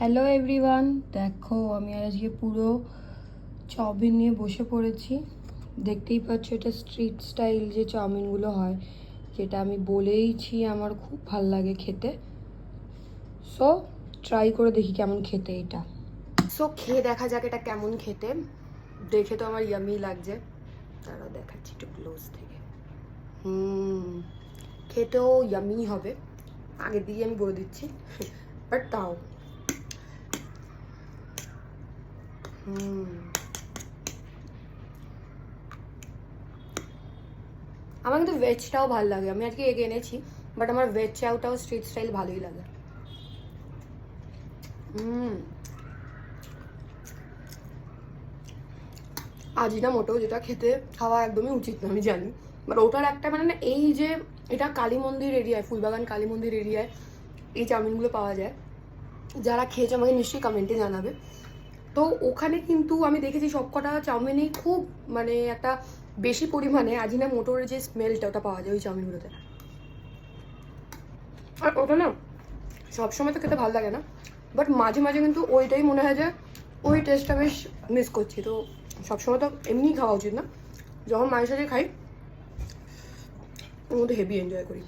Hello everyone, দেখো আমি আর আজকে পুরো চাউমিন নিয়ে বসে পড়েছি। দেখতেই পাচ্ছ এটা স্ট্রিট স্টাইল যে চাউমিনগুলো হয়, যেটা আমি বলেইছি আমার খুব ভাল লাগে খেতে। সো ট্রাই করে দেখি কেমন খেতে এটা। সো খেয়ে দেখা যাক এটা কেমন খেতে। দেখে তো আমার ইয়ামি লাগছে, তারাও দেখাচ্ছি একটু ক্লোজ থেকে। খেতেও ইয়ামি হবে, আগে দিয়ে আমি বলে দিচ্ছি, বাট তাও আমার কিন্তু ভেজটাও ভালো লাগে। আমি আজকে এগ এনেছি, বাট আমার ভেজ চাউটাও স্ট্রিট স্টাইল ভালোই লাগে। আজিনামোটো যেটা খেতে খাওয়া একদমই উচিত না আমি জানি, বাট ওটার একটা মানে না, এই যে এটা কালী মন্দির এরিয়ায়, ফুলবাগান কালী মন্দির এরিয়ায় এই চাউমিনগুলো পাওয়া যায়। যারা খেয়েছে আমাকে নিশ্চয়ই কমেন্টে জানাবে। তো ওখানে কিন্তু আমি দেখেছি সবকটা চাউমিনেই খুব মানে একটা বেশি পরিমাণে আজিনামোটোর যে স্মেলটা ওটা পাওয়া যায় ওই চাউমিনগুলোতে। আর ওটা না সবসময় তো খেতে ভালো লাগে না, বাট মাঝে মাঝে কিন্তু ওইটাই মনে হয় যে ওই টেস্টটা বেশ মিস করছি। তো সবসময় তো এমনিই খাওয়া উচিত না, যখন মাঝে সাথে খাই ওর মধ্যে হেভি এনজয় করি।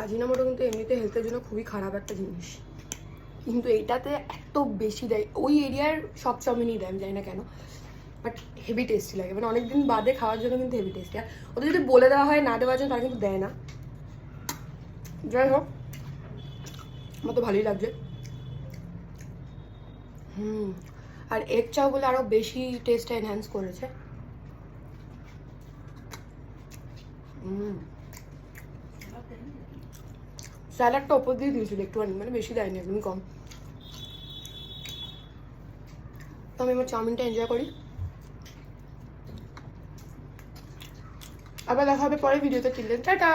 আজিনামোটো কিন্তু এমনিতে হেলথের জন্য খুবই খারাপ একটা জিনিস, কিন্তু এইটাতে এত বেশি দেয়। ওই এরিয়ার সব চাউমিনই দেয়, আমি জানি না কেন, বাট হেভি টেস্টি লাগে। মানে অনেকদিন বাদে খাওয়ার জন্য কিন্তু হেভি টেস্টি। আর ওদের যদি বলে দেওয়া হয় না দেওয়ার জন্য, তারা কিন্তু দেয় না। যাই হোক, আমার তো ভালোই লাগছে। আর এগ চাও বলে আরও বেশি টেস্টটা এনহ্যান্স করেছে। স্যালাডটা ওপর দিয়ে দিয়েছিল একটুখানি, মানে বেশি দেয়নি, একদমই কম। তো আমি আমার চাউমিনটা এনজয় করি। আবার দেখা হবে পরের ভিডিওতে। Till then tata.